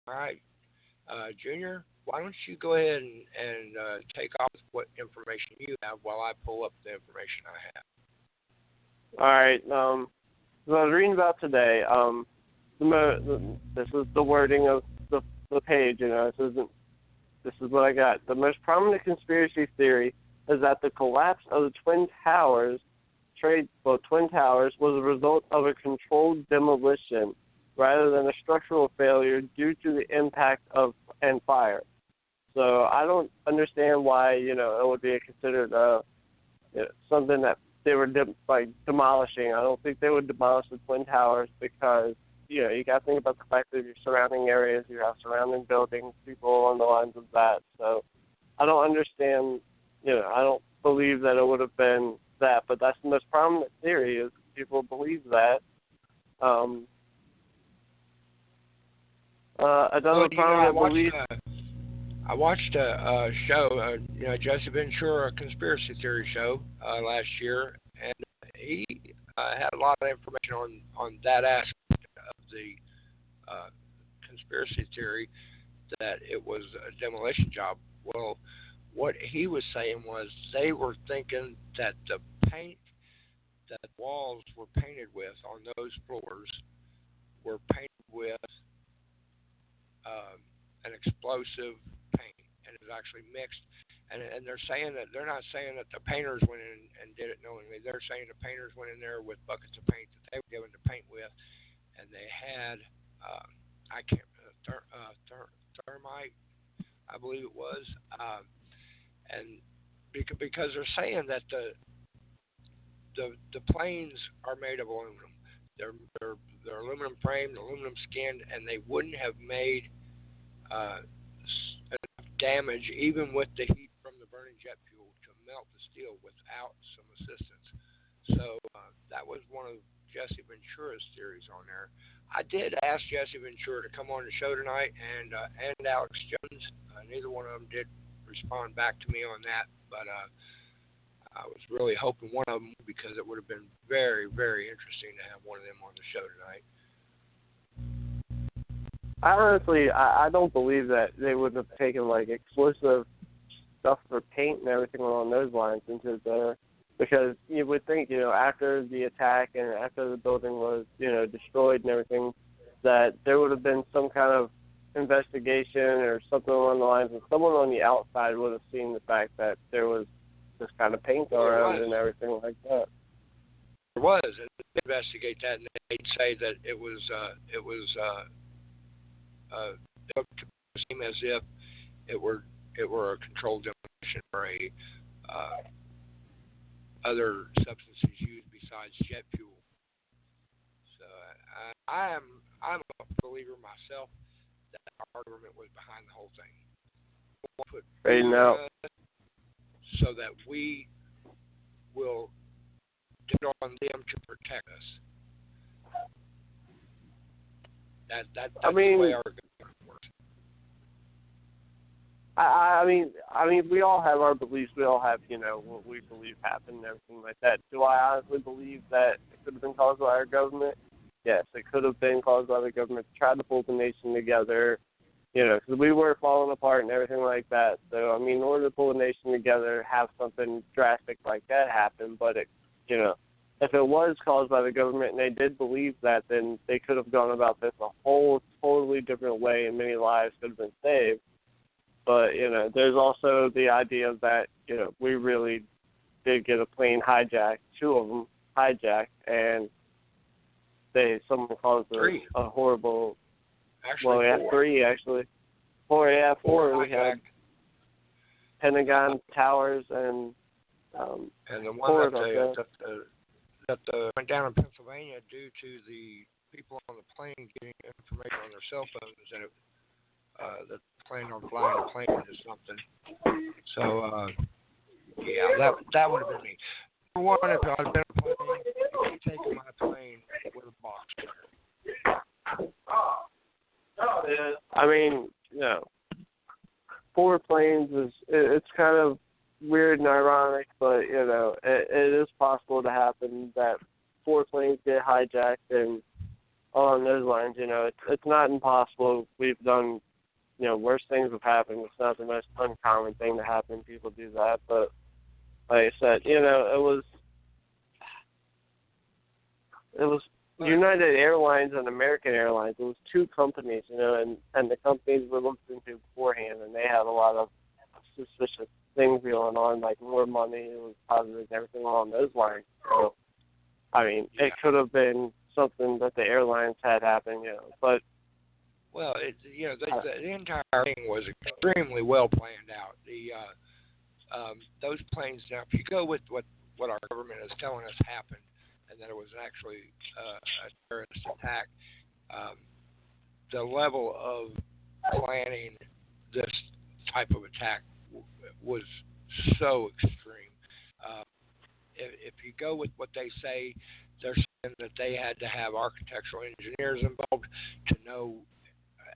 All right, Junior, why don't you go ahead and take off with what information you have while I pull up the information I have. All right. So I was reading about today. This is the wording of the page. This is what I got. The most prominent conspiracy theory is that the collapse of the Twin Towers was a result of a controlled demolition rather than a structural failure due to the impact and fire. So I don't understand why it would be considered something that they were demolishing. I don't think they would demolish the Twin Towers because you got to think about the fact that your surrounding areas, you have surrounding buildings, people on the lines of that. So I don't understand. I don't believe that it would have been that, but that's the most prominent theory is people believe that. Another prominent belief. I watched a show, Jesse Ventura conspiracy theory show last year, and he had a lot of information on that aspect of the conspiracy theory that it was a demolition job. Well, what he was saying was they were thinking that the paint that walls were painted with on those floors were painted with an explosive paint, and it was actually mixed. And they're saying that they're not saying that the painters went in and did it knowingly. They're saying the painters went in there with buckets of paint that they were given to paint with, and they had I can't thermite, I believe it was, and because they're saying that the planes are made of aluminum. They're aluminum framed, aluminum skinned, and they wouldn't have made enough damage, even with the heat from the burning jet fuel, to melt the steel without some assistance. So that was one of Jesse Ventura's theories on there. I did ask Jesse Ventura to come on the show tonight, and Alex Jones. Neither one of them did respond back to me on that, but I was really hoping one of them, because it would have been very, very interesting to have one of them on the show tonight. I don't believe that they would have taken explosive stuff for paint and everything along those lines into there, because you would think after the attack and after the building was destroyed and everything, that there would have been some kind of investigation or something along the lines, and someone on the outside would have seen the fact that there was this kind of paint around and everything like that. There was, and they investigate that, and they'd say that it seemed as if it were a controlled demolition or a other substances used besides jet fuel. So I'm a believer myself that our government was behind the whole thing. Put so that we will depend on them to protect us. That's the way our government works. I mean, we all have our beliefs. We all have, what we believe happened and everything like that. Do I honestly believe that it could have been caused by our government? Yes, it could have been caused by the government to try to pull the nation together, because we were falling apart and everything like that. So, in order to pull the nation together, have something drastic like that happen. But, if it was caused by the government and they did believe that, then they could have gone about this a whole totally different way, and many lives could have been saved. But, there's also the idea that, we really did get a plane hijacked, 2 of them hijacked, and someone caused a horrible... Actually, we had 3, actually. 4. We had Pentagon Towers and the one that went down in Pennsylvania due to the people on the plane getting information on their cell phones that the plane or flying the plane into something. So that would have been me. For one, if I had been a plane, I would have taken my plane with a box cutter. I mean, 4 planes it's kind of weird and ironic, but it is possible to happen that 4 planes get hijacked, and along those lines. It's not impossible. We've done, worse things have happened. It's not the most uncommon thing to happen. People do that, but like I said, it was United Airlines and American Airlines. It was two companies, and the companies were looked into beforehand, and they had a lot of suspicious things going on, like more money, it was positive, everything along those lines. So, it could have been something that the airlines had happen, but. Well, the entire thing was extremely well planned out. Those planes. Now, if you go with what our government is telling us happened, and that it was actually a terrorist attack, the level of planning this type of attack was so extreme. If you go with what they say, they're saying that they had to have architectural engineers involved to know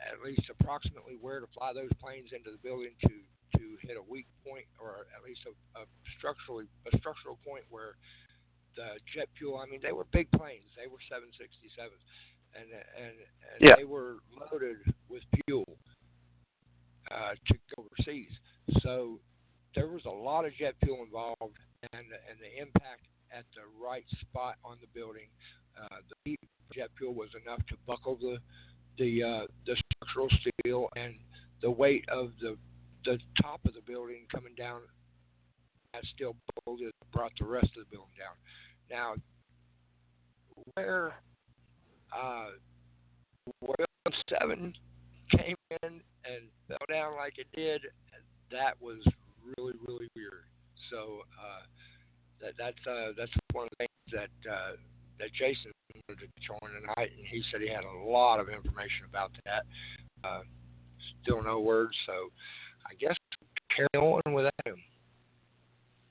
at least approximately where to fly those planes into the building to hit a weak point, or at least a structural point where the jet fuel. They were big planes. They were 767s, and they were loaded with fuel to go overseas. So there was a lot of jet fuel involved, and the impact at the right spot on the building, the heat of jet fuel was enough to buckle the structural steel, and the weight of the top of the building coming down, that steel brought the rest of the building down. Now, where 7 came in and fell down like it did, that was really, really weird. So that's one of the things that Jason wanted to join tonight, and he said he had a lot of information about that. Still no words, so I guess carry on without him.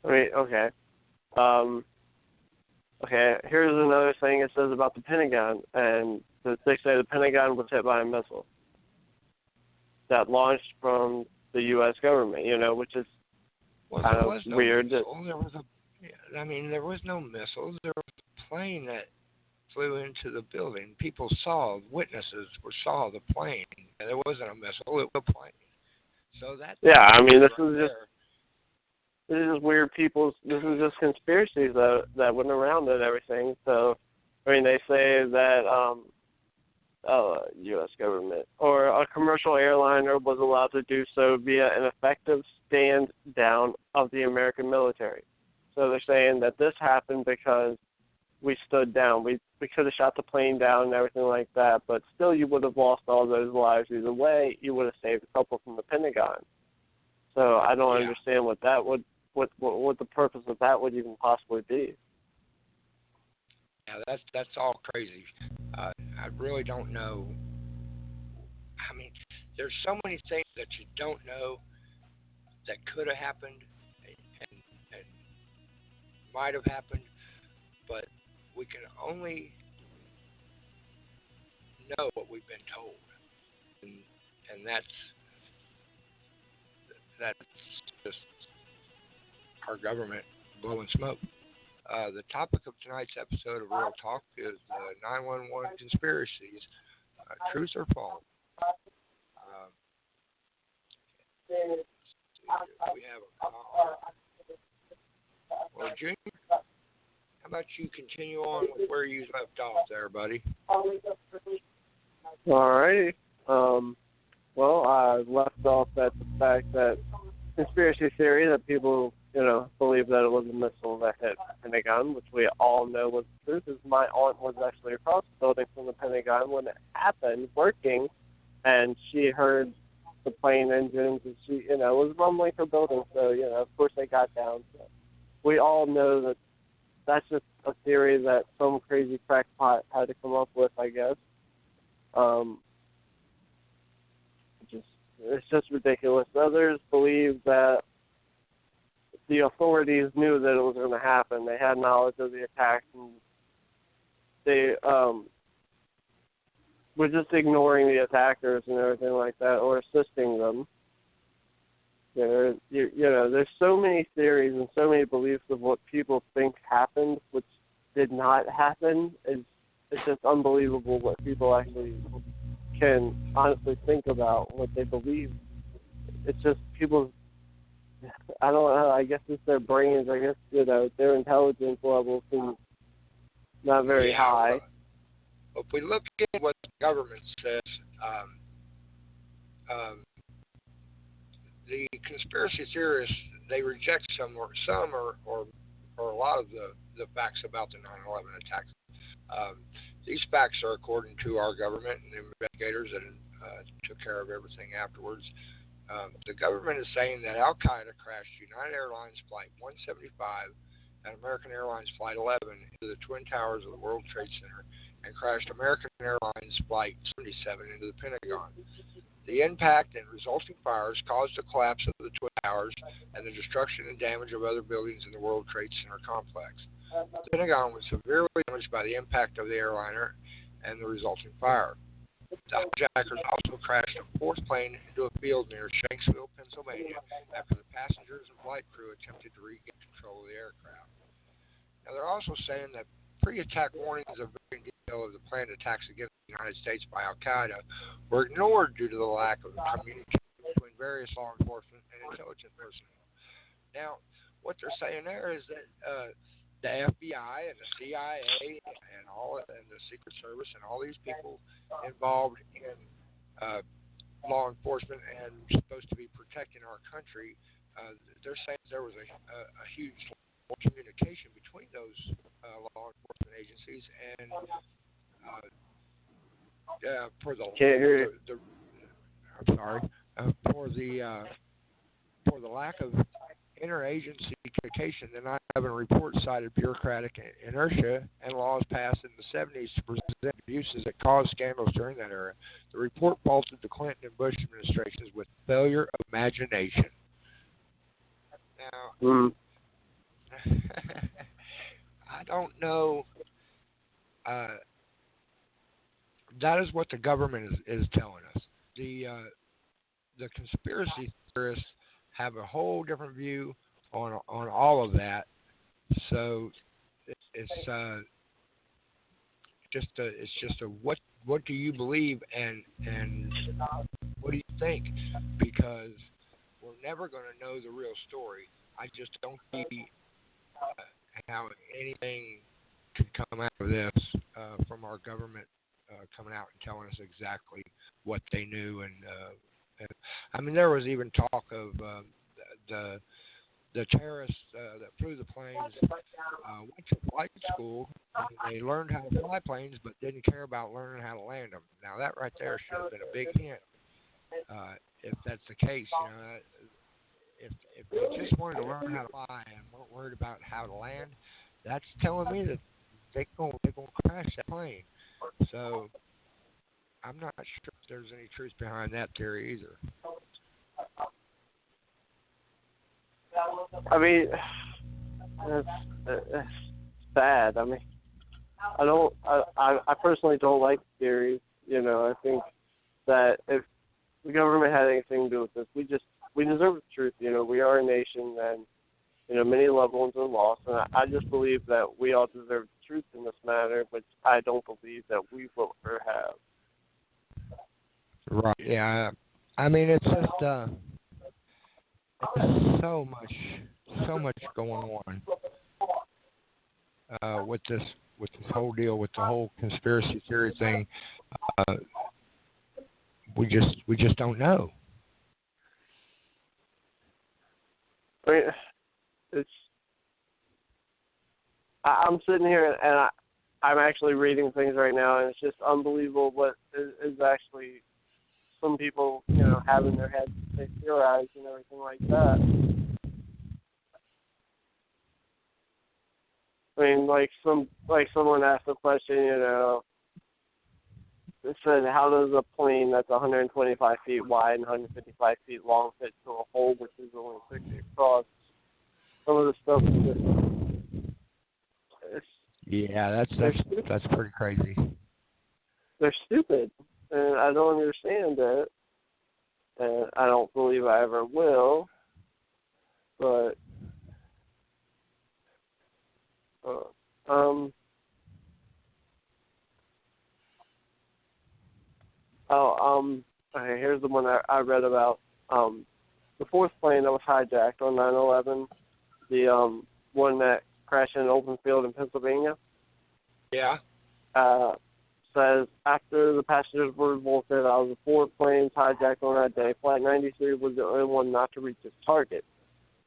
Okay. Okay, here's another thing it says about the Pentagon, and they say the Pentagon was hit by a missile that launched from the U.S. government, which is kind of weird. There was no missiles. There was a plane that flew into the building. People witnesses saw the plane, and there wasn't a missile. It was a plane. So that. Yeah, this is just weird this is just conspiracies that went around and everything. So, they say that U.S. government or a commercial airliner was allowed to do so via an effective stand down of the American military. So they're saying that this happened because we stood down. We could have shot the plane down and everything like that, but still you would have lost all those lives either way. You would have saved a couple from the Pentagon. So I don't understand what the purpose of that would even possibly be. Yeah, that's all crazy. I really don't know. There's so many things that you don't know that could have happened and might have happened, but we can only know what we've been told, and that's just our government blowing smoke. The topic of tonight's episode of Real Talk is 911 conspiracies, truth or false. We have a call. Well, Junior, how about you continue on with where you left off there, buddy? All righty. Well, I left off at the fact that conspiracy theory that people, believe that it was a missile that hit the Pentagon, which we all know was the truth, is my aunt was actually across the building from the Pentagon when it happened, working, and she heard the plane engines, and she, was rumbling her building, so, of course they got down. So we all know that that's just a theory that some crazy crackpot had to come up with, I guess. It's just ridiculous. Others believe that the authorities knew that it was going to happen. They had knowledge of the attack, and they were just ignoring the attackers and everything like that, or assisting them. There's so many theories and so many beliefs of what people think happened, which did not happen. it's just unbelievable what people actually can honestly think about, what they believe. It's just people. I don't know. I guess it's their brains. I guess their intelligence level seems not very high. If we look at what the government says, the conspiracy theorists, they reject some or a lot of the facts about the 9/11 attacks. These facts are according to our government and the investigators that took care of everything afterwards. The government is saying that al-Qaeda crashed United Airlines Flight 175 and American Airlines Flight 11 into the Twin Towers of the World Trade Center and crashed American Airlines Flight 77 into the Pentagon. The impact and resulting fires caused the collapse of the Twin Towers and the destruction and damage of other buildings in the World Trade Center complex. The Pentagon was severely damaged by the impact of the airliner and the resulting fire. The hijackers also crashed a fourth plane into a field near Shanksville, Pennsylvania, after the passengers and flight crew attempted to regain control of the aircraft. Now, they're also saying that pre-attack warnings of varying detail of the planned attacks against the United States by al-Qaeda were ignored due to the lack of communication between various law enforcement and intelligence personnel. Now, what they're saying there is that the FBI and the CIA and the Secret Service and all these people involved in law enforcement and supposed to be protecting our country, they're saying there was a huge communication between those law enforcement agencies and for the lack of interagency communication, the 9/11 report cited bureaucratic inertia and laws passed in the 70s to prevent abuses that caused scandals during that era. The report faulted the Clinton and Bush administrations with failure of imagination. Now, I don't know. That is what the government is telling us. The conspiracy theorists have a whole different view on all of that. So it's just a what do you believe and what do you think? Because we're never going to know the real story. I just don't see how anything could come out of this from our government coming out and telling us exactly what they knew. And I mean, there was even talk of the terrorists that flew the planes went to flight school and they learned how to fly planes, but didn't care about learning how to land them. Now that right there should have been a big hint. If that's the case, if they just wanted to learn how to fly and weren't worried about how to land, that's telling me that they're going to crash that plane. So I'm not sure if there's any truth behind that theory either. I mean, it's bad. I mean, I personally don't like theories. I think that if the government had anything to do with this, we deserve the truth. We are a nation, and many loved ones are lost, and I just believe that we all deserve the truth in this matter, which I don't believe that we will ever have. Right. Yeah. I mean, it's just so much going on with this whole deal, with the whole conspiracy theory thing. We just don't know. I mean, I'm sitting here and I'm actually reading things right now, and it's just unbelievable what is actually some people, have in their heads. They theorize and everything like that. I mean, someone asked a question, it said, how does a plane that's 125 feet wide and 155 feet long fit through a hole which is only 6 feet across? Some of the stuff is that's pretty crazy. They're stupid, and I don't understand it, and I don't believe I ever will. But Okay, here's the one I read about. The fourth plane that was hijacked on 9/11, the one that crashed in an open field in Pennsylvania. Yeah. Says after the passengers were revolted out of the four planes hijacked on that day, Flight 93 was the only one not to reach its target.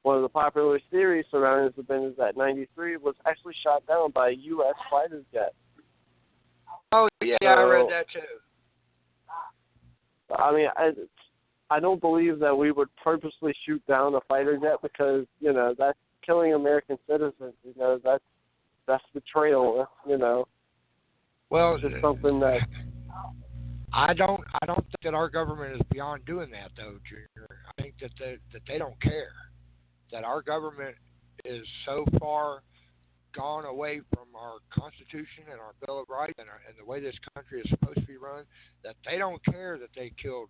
One of the popular theories surrounding this event is that 93 was actually shot down by a U.S. fighter jet. Oh, yeah, I read that too. I mean, I don't believe that we would purposely shoot down a fighter jet because, you know, that's killing American citizens. You know, that's betrayal. That's, you know, well, just something that I don't think that our government is beyond doing that, though, Junior. I think that they don't care. That our government is so far gone away from our Constitution and our Bill of Rights and the way this country is supposed to be run, that they don't care that they killed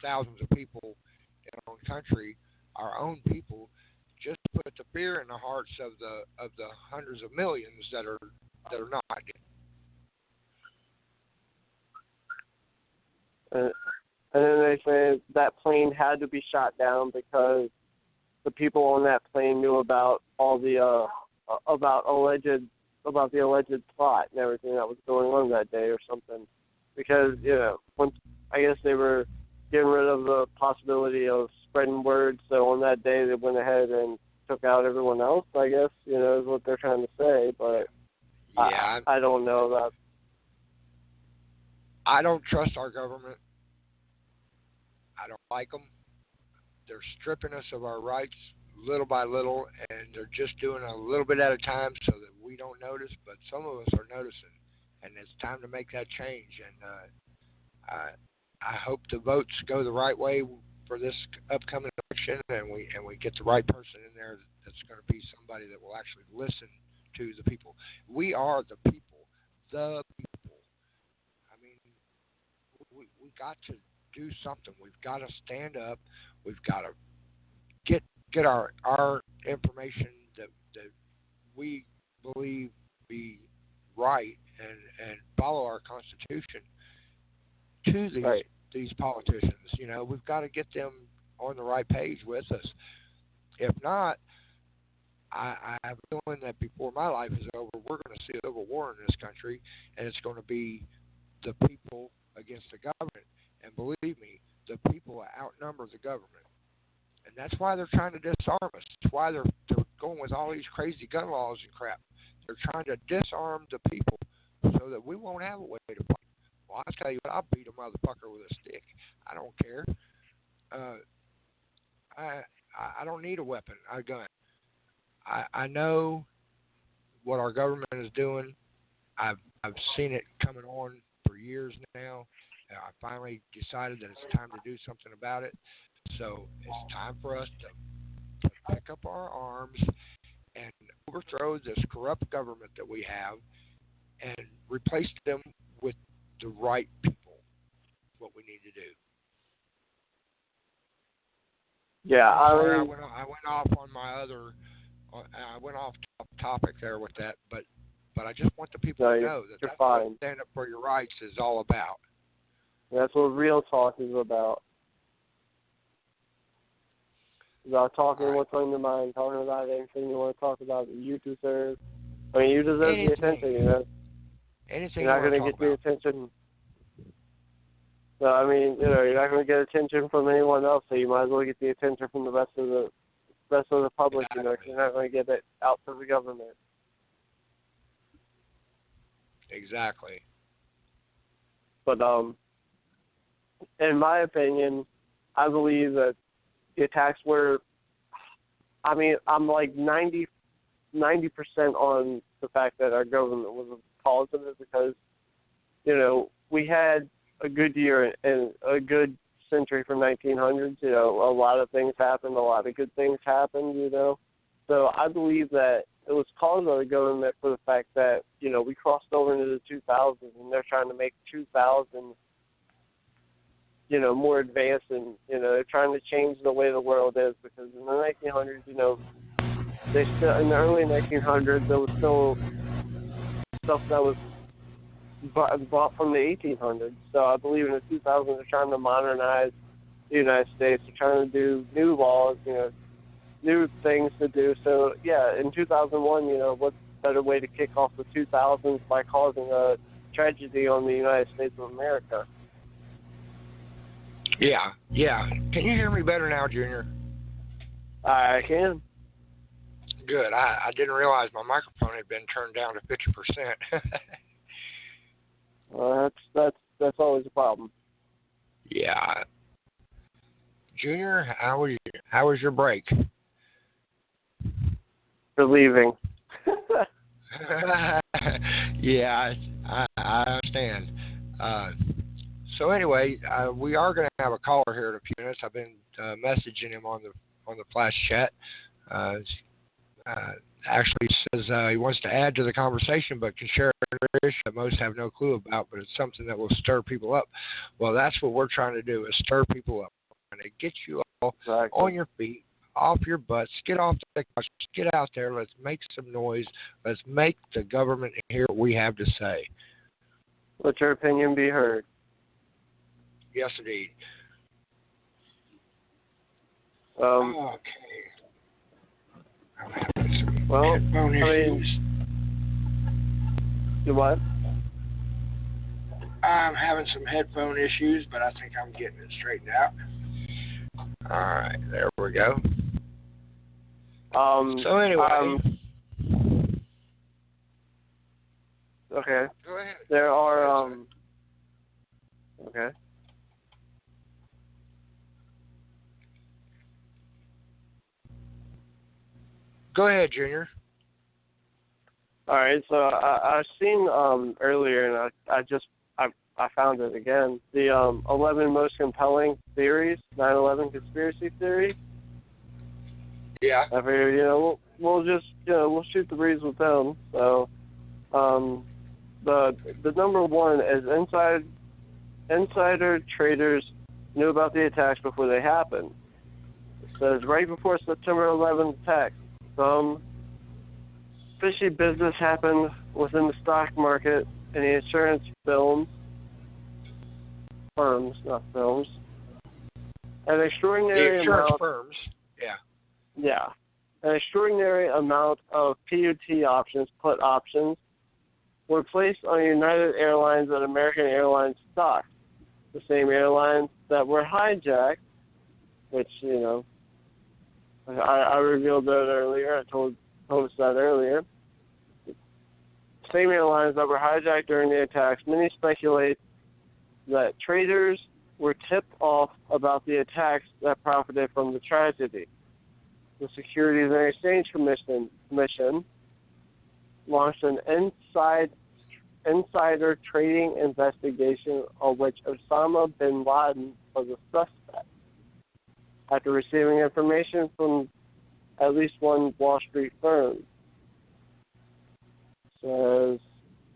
thousands of people in our own country, our own people, just to put the fear in the hearts of the hundreds of millions that are not. And then they say that plane had to be shot down because the people on that plane knew about all the about the alleged plot and everything that was going on that day or something. Because, you know, once I guess they were getting rid of the possibility of spreading word, so on that day they went ahead and took out everyone else, I guess, you know, is what they're trying to say, but yeah, I don't know that. I don't trust our government. I don't like them. They're stripping us of our rights little by little, and they're just doing a little bit at a time so that we don't notice, but some of us are noticing, and it's time to make that change. And I hope the votes go the right way for this upcoming election, and we get the right person in there that's going to be somebody that will actually listen to the people. We are the people, the people. I mean, we got to do something. We've got to stand up. We've got to get our information that we believe be right and follow our Constitution to these politicians. You know, we've got to get them on the right page with us. If not, I have a feeling that before my life is over, we're going to see a civil war in this country, and it's going to be the people against the government. And believe me, the people outnumber the government. And that's why they're trying to disarm us. That's why they're going with all these crazy gun laws and crap. They're trying to disarm the people so that we won't have a way to fight. Well, I'll tell you what, I'll beat a motherfucker with a stick. I don't care. I don't need a weapon, a gun. I know what our government is doing. I've seen it coming on for years now. I finally decided that it's time to do something about it. So it's time for us to pick up our arms and overthrow this corrupt government that we have and replace them with the right people. What we need to do. Yeah, I went off on my other. I went off topic there with that, but I just want the people to know that that's what stand up for your rights is all about. That's what real talk is about. About talking what's on your mind, talking about anything you want to talk about that you deserve. I mean, you deserve the attention, you know. Anything you're not going to get the attention. So, I mean, you know, you're not going to get attention from anyone else, so you might as well get the attention from the rest of the public, exactly. You know, 'cause you're not going to get it out to the government. Exactly. But, in my opinion, I believe that the attacks were, I mean, I'm like 90% on the fact that our government was the cause of it because, you know, we had a good year and a good century from 1900s. You know, a lot of things happened, a lot of good things happened, you know. So I believe that it was caused by the government for the fact that, you know, we crossed over into the 2000s and they're trying to make 2000 you know, more advanced and, you know, they're trying to change the way the world is because in the 1900s, you know, in the early 1900s, there was still stuff that was bought from the 1800s. So I believe in the 2000s they're trying to modernize the United States. They're trying to do new laws, new things to do. So, yeah, in 2001, what's a better way to kick off the 2000s by causing a tragedy on the United States of America? Yeah. Can you hear me better now, Junior? I can. Good. I didn't realize my microphone had been turned down to 50%. Well, that's always a problem. Yeah. Junior, how was your break? Relieving. Yeah, I understand. So anyway, we are going to have a caller here in a few minutes. I've been messaging him on the flash chat. Actually says he wants to add to the conversation, but can share an issue that most have no clue about, but it's something that will stir people up. Well, that's what we're trying to do, is stir people up. We're trying to get you all on your feet, off your butts, get off the couch, get out there, let's make some noise, let's make the government hear what we have to say. Let your opinion be heard. Yes, indeed. Okay. I'm having some well, headphone issues. Do what? I'm having some headphone issues, but I think I'm getting it straightened out. All right, there we go. So anyway. Okay. Go ahead. There are, okay. Go ahead, Junior. All right, so I've seen earlier, and I found it again. The 11 most compelling theories, 9/11 conspiracy theory. Yeah. I figured, we'll just, we'll shoot the breeze with them. So, the number one is insider traders knew about the attacks before they happened. It says right before September 11th attack, some fishy business happened within the stock market and the insurance firms, not films. An extraordinary amount. Firms. Yeah. Yeah. An extraordinary amount of PUT options, put options, were placed on United Airlines and American Airlines stock. The same airlines that were hijacked, which, I revealed that earlier. I told us that earlier. Same airlines that were hijacked during the attacks. Many speculate that traders were tipped off about the attacks that profited from the tragedy. The Securities and Exchange Commission launched an insider trading investigation on which Osama bin Laden was a suspect. After receiving information from at least one Wall Street firm, says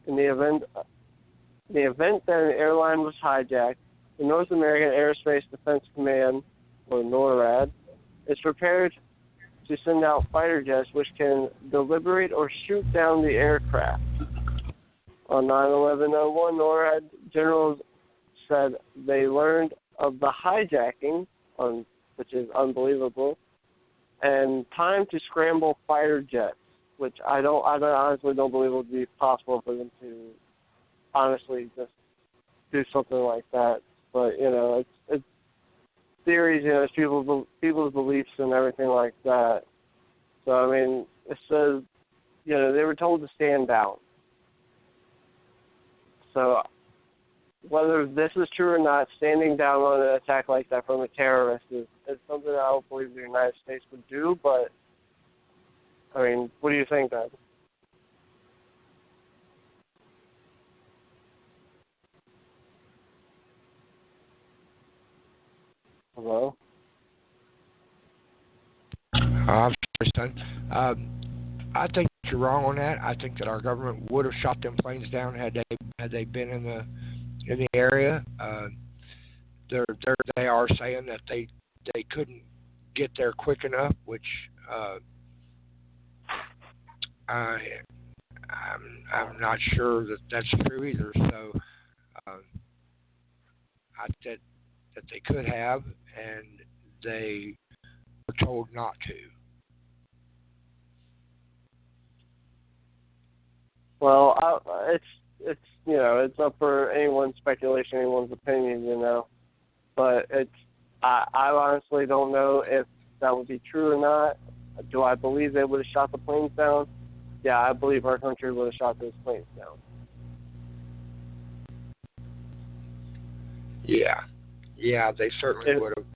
in the event that an airline was hijacked, the North American Aerospace Defense Command, or NORAD, is prepared to send out fighter jets which can deliberate or shoot down the aircraft. On 9/11/01, NORAD generals said they learned of the hijacking, which is unbelievable, and time to scramble fighter jets, which I honestly don't believe it would be possible for them to honestly just do something like that. But it's theories, it's people's beliefs and everything like that. So I mean, it says, they were told to stand down. So whether this is true or not, standing down on an attack like that from a terrorist is something I don't believe the United States would do. But I mean, what do you think, then? Hello? I'm sorry, son. I think you're wrong on that. I think that our government would have shot them planes down had they been in the area. They are saying that they couldn't get there quick enough, which I'm not sure that that's true either. So uh, I said that they could have, and they were told not to. Well, it's it's up for anyone's speculation, anyone's opinion, But I honestly don't know if that would be true or not. Do I believe they would have shot the planes down? Yeah, I believe our country would have shot those planes down. Yeah, they certainly would have.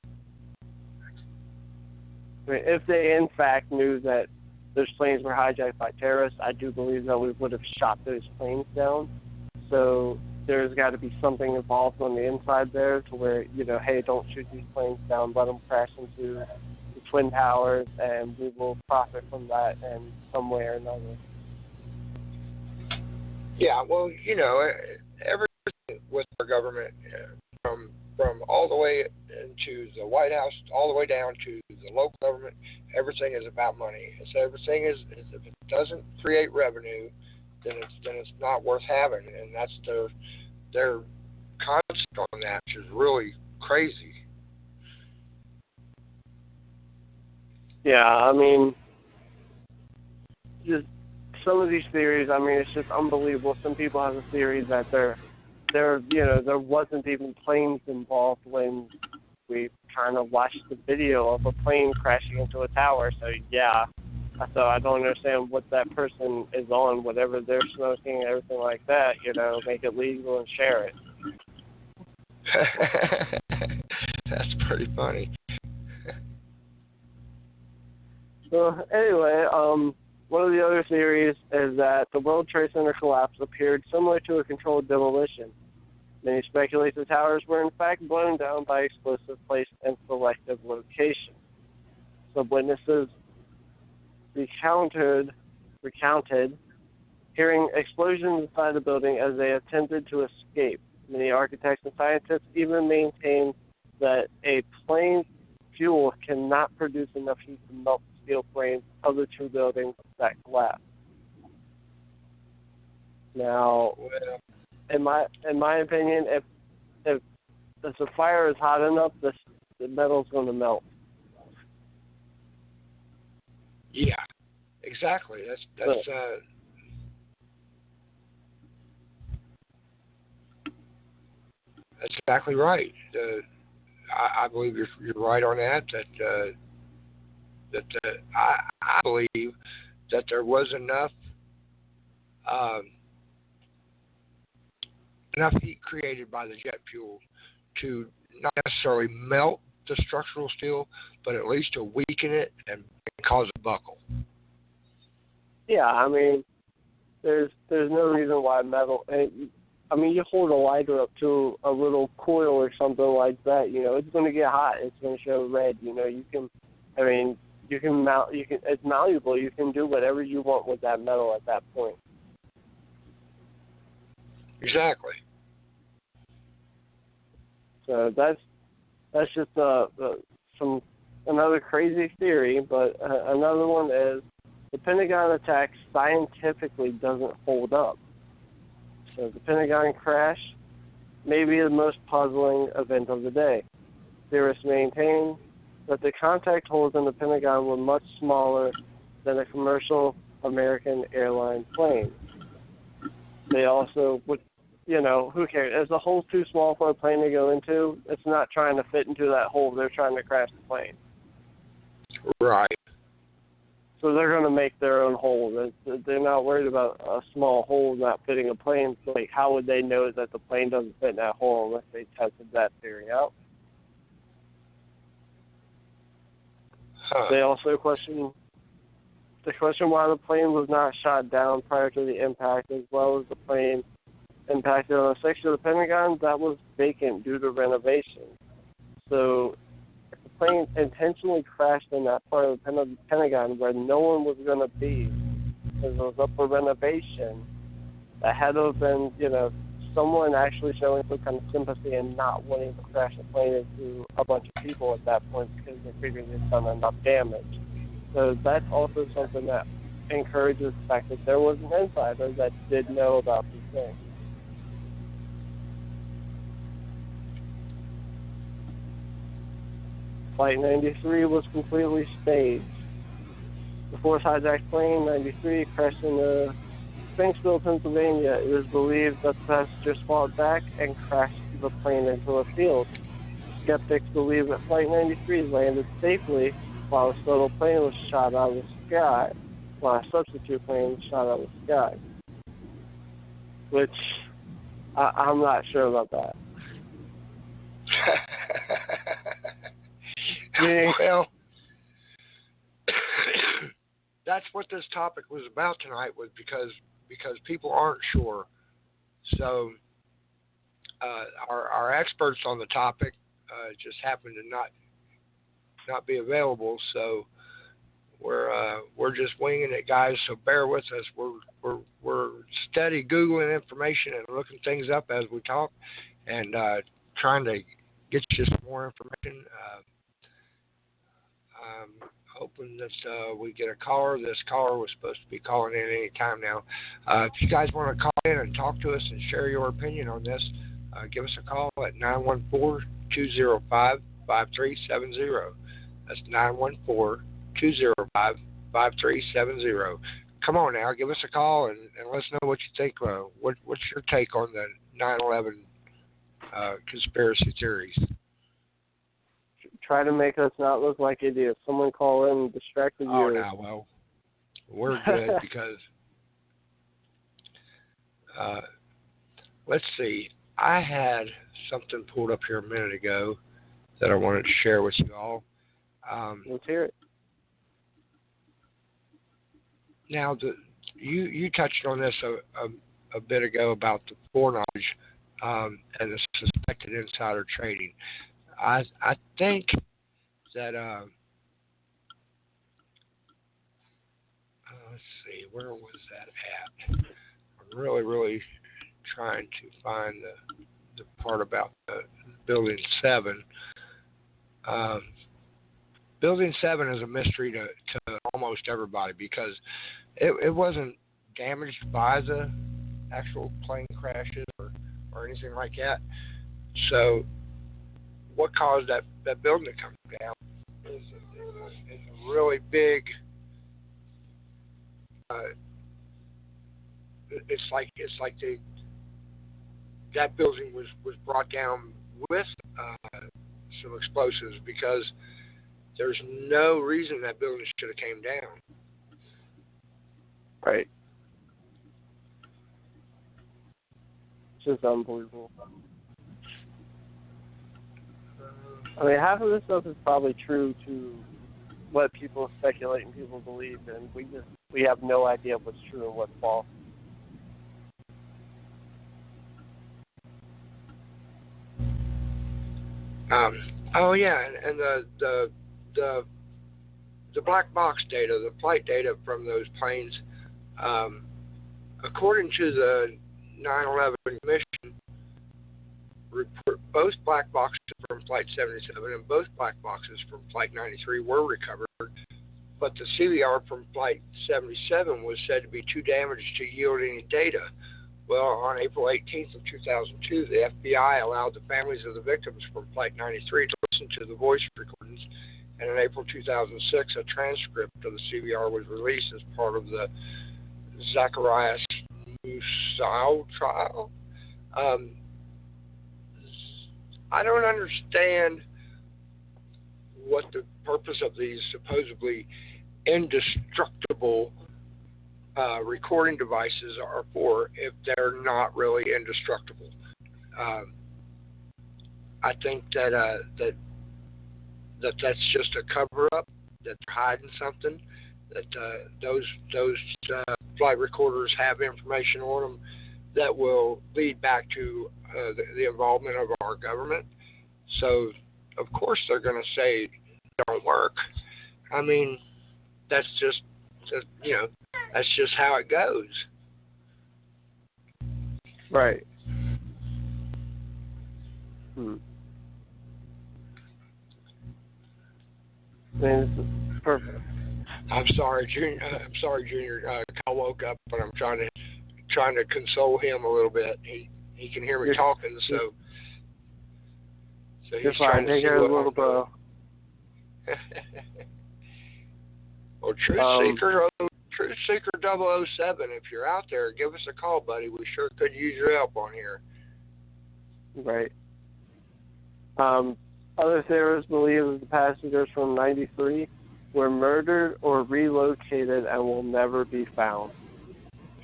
I mean, if they in fact knew that those planes were hijacked by terrorists, I do believe that we would have shot those planes down. So there's got to be something involved on the inside there to where, hey, don't shoot these planes down, let them crash into the Twin Towers, and we will profit from that in some way or another. Yeah, well, everything with our government, from all the way into the White House, all the way down to the local government, everything is about money. So everything is if it doesn't create revenue, then it's not worth having, and that's their concept on that, which is really crazy. Yeah, I mean, just some of these theories. I mean, it's just unbelievable. Some people have a theory that there wasn't even planes involved when we kind of watched the video of a plane crashing into a tower. So yeah, I don't understand what that person is on, whatever they're smoking, everything like that. Make it legal and share it. That's pretty funny. So anyway, one of the other theories is that the World Trade Center collapse appeared similar to a controlled demolition. Many speculate the towers were in fact blown down by explosives placed in selective locations. Some witnesses recounted hearing explosions inside the building as they attempted to escape. Many architects and scientists even maintain that a plane's fuel cannot produce enough heat to melt the steel frames of the two buildings that collapsed. Now, in my opinion, if the fire is hot enough, the metal's going to melt. Yeah, exactly. That's exactly right. I believe you're right on that. I believe that there was enough heat created by the jet fuel to not necessarily melt the structural steel, but at least to weaken it and cause a buckle. Yeah, I mean, there's no reason why metal. I mean, you hold a lighter up to a little coil or something like that. It's going to get hot. It's going to show red. You can mount. It's malleable. You can do whatever you want with that metal at that point. Exactly. So that's just another crazy theory. But another one is the Pentagon attack scientifically doesn't hold up. So the Pentagon crash may be the most puzzling event of the day. Theorists maintain that the contact holes in the Pentagon were much smaller than a commercial American airline plane. They also would, who cares? Is the hole too small for a plane to go into? It's not trying to fit into that hole. They're trying to crash the plane. Right. So they're going to make their own hole. They're not worried about a small hole not fitting a plane. So, how would they know that the plane doesn't fit in that hole unless they tested that theory out? Huh. They also question why the plane was not shot down prior to the impact, as well as the plane impacted on a section of the Pentagon that was vacant due to renovation. So if the plane intentionally crashed in that part of the Pentagon where no one was going to be, because it was up for renovation, that had to have been, someone actually showing some kind of sympathy and not wanting to crash the plane into a bunch of people at that point because they figured they'd done enough damage. So that's also something that encourages the fact that there was an insider that did know about these things. Flight 93 was completely staged. The force hijacked plane 93 crashed into Springfield, Pennsylvania. It is believed that the passengers fought back and crashed the plane into a field. Skeptics believe that Flight 93 landed safely while a shuttle plane was shot out of the sky, while a substitute plane was shot out of the sky. Which, I'm not sure about that. Well, that's what this topic was about tonight, was because people aren't sure. So our experts on the topic just happen to not be available. So we're just winging it, guys. So bear with us. We're steady Googling information and looking things up as we talk, and trying to get you some more information. Hoping that we get a caller. This caller was supposed to be calling in any time now. If you guys want to call in and talk to us and share your opinion on this, give us a call at 914-205-5370. That's 914-205-5370. Come on now, give us a call and let us know what you think. What's your take on the 9/11 conspiracy theories? Try to make us not look like idiots. Someone call in and distracted you. Oh, no, well, we're good because, let's see. I had something pulled up here a minute ago that I wanted to share with you all. Let's hear it. Now, you touched on this a bit ago about the foreknowledge and the suspected insider trading. I think that let's see, where was that at? I'm really trying to find the part about Building 7. Building 7 is a mystery to almost everybody because it wasn't damaged by the actual plane crashes or anything like that. So what caused that building to come down is a really big. It's like that building was brought down with some explosives because there's no reason that building should have came down. Right. It's just unbelievable. I mean, half of this stuff is probably true to what people speculate and people believe, and we have no idea what's true and what's false. Oh yeah, and the black box data, the flight data from those planes, according to the 9/11 Commission report, both black boxes from Flight 77 and both black boxes from Flight 93 were recovered, but the CVR from Flight 77 was said to be too damaged to yield any data. Well, on April 18th of 2002, the FBI allowed the families of the victims from Flight 93 to listen to the voice recordings, and in April 2006, a transcript of the CVR was released as part of the Zacharias Musil trial. I don't understand what the purpose of these supposedly indestructible recording devices are for if they're not really indestructible. I think that that's just a cover-up, that they're hiding something, that those flight recorders have information on them that will lead back to the involvement of our government. So, of course, they're going to say it don't work. I mean, that's just how it goes. Right. I mean, this is perfect. I'm sorry, Junior. Junior. Kyle woke up, but I'm trying to console him a little bit. He can hear me talking, so he's trying to take see care what of the little I'm bro. Well, Truth Seeker 007, if you're out there, give us a call, buddy. We sure could use your help on here. Right. Other theorists believe that the passengers from 93 were murdered or relocated and will never be found.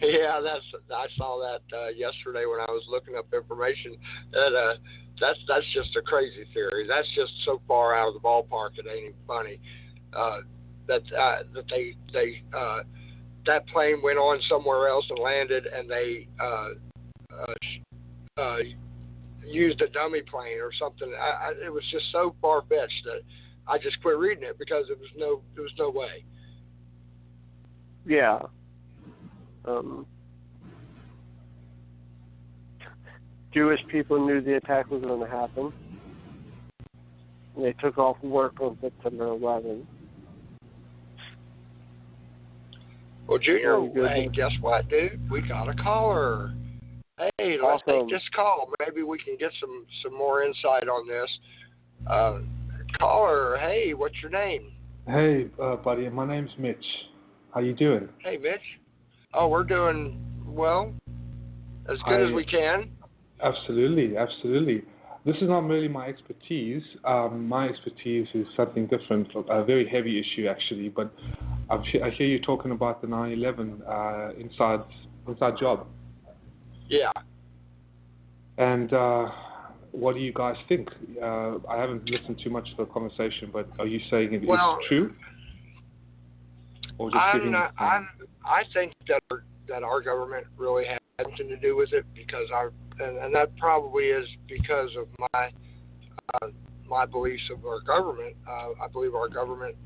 Yeah, I saw that yesterday when I was looking up information. That's just a crazy theory. That's just so far out of the ballpark it ain't even funny. That that plane went on somewhere else and landed, and they used a dummy plane or something. It was just so far fetched that I just quit reading it because there was no way. Yeah. Jewish people knew the attack was going to happen. They took off work on September 11th. Well, Junior, hey, guess what, dude? We got a caller. Hey, let's take this call. Maybe we can get some more insight on this. Caller, hey, what's your name? Hey, buddy, my name's Mitch. How you doing? Hey, Mitch. Oh, we're doing well, as good as we can. Absolutely. This is not really my expertise. My expertise is something different, a very heavy issue actually. But I hear you talking about the 9/11 inside job. Yeah. And what do you guys think? I haven't listened too much to the conversation, but are you saying it's true? Or just I think that our government really had something to do with it because and that probably is because of my beliefs of our government. I believe our government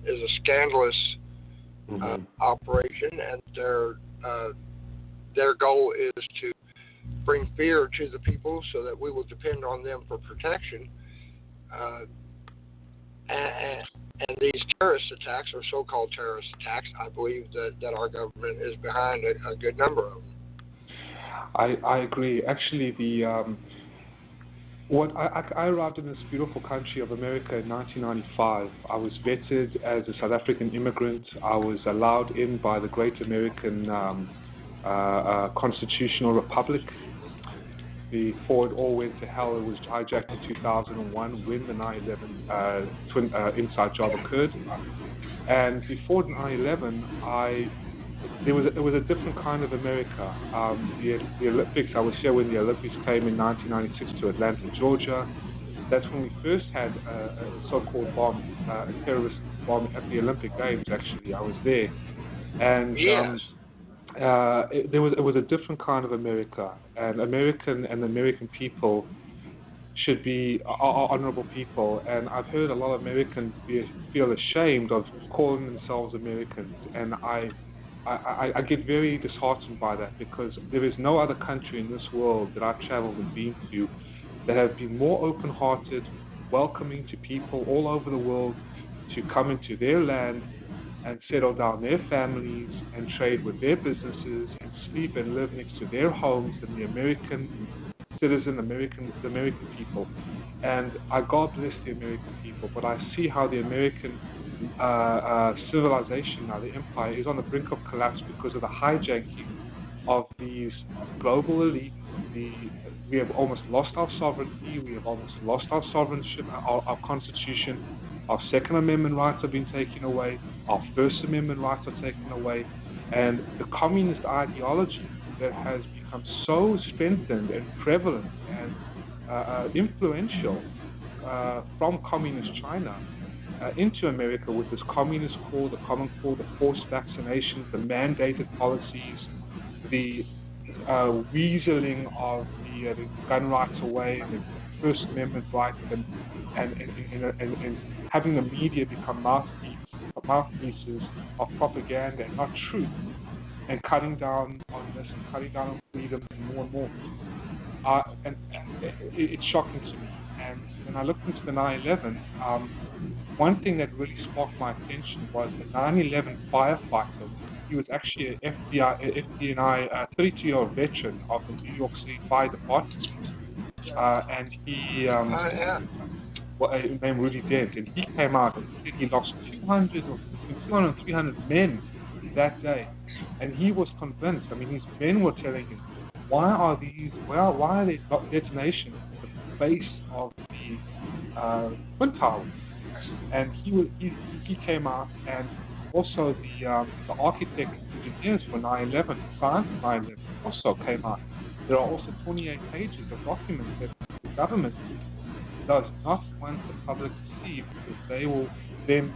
is a scandalous operation, and their goal is to bring fear to the people so that we will depend on them for protection. And these terrorist attacks, or so-called terrorist attacks, I believe that our government is behind a good number of them. I agree. Actually, I arrived in this beautiful country of America in 1995. I was vetted as a South African immigrant. I was allowed in by the Great American Constitutional Republic. Before it all went to hell, it was hijacked in 2001 when the 9/11 inside job occurred. And before 9/11, it was a different kind of America. The Olympics, I was here when the Olympics came in 1996 to Atlanta, Georgia. That's when we first had a so-called bomb, a terrorist bomb at the Olympic Games. Actually, I was there, and yes. It was a different kind of America, and American people should be honorable people. And I've heard a lot of Americans feel ashamed of calling themselves Americans, and I get very disheartened by that, because there is no other country in this world that I've traveled and been to that have been more open-hearted, welcoming to people all over the world to come into their land and settle down their families and trade with their businesses and sleep and live next to their homes than the American citizen, the American people. And God bless the American people, but I see how the American civilization now, the empire, is on the brink of collapse because of the hijacking of these global elites. We have almost lost our sovereignty. We have almost lost our sovereignty, our Constitution. Our Second Amendment rights have been taken away. Our First Amendment rights are taken away. And the communist ideology that has become so strengthened and prevalent and influential from communist China into America, with this communist core, the Common Core, the forced vaccinations, the mandated policies, the weaseling of the gun rights away, and the First Amendment rights, and having the media become mouthpieces of propaganda and not truth, and cutting down on this and cutting down on freedom and more. And it's shocking to me. And when I looked into the 9/11, one thing that really sparked my attention was the 9/11 firefighter. He was actually an FBI 32-year-old veteran of the New York City Fire Department, and he named Rudy Dent, and he came out and said he lost 200 and 300 men that day, and he was convinced. I mean, his men were telling him, why are there detonations at the base of the Twin Towers? And he came out, and also the architect and engineers for 9/11, science of 9/11, also came out. There are also 28 pages of documents that the government does not want the public to see, because they will then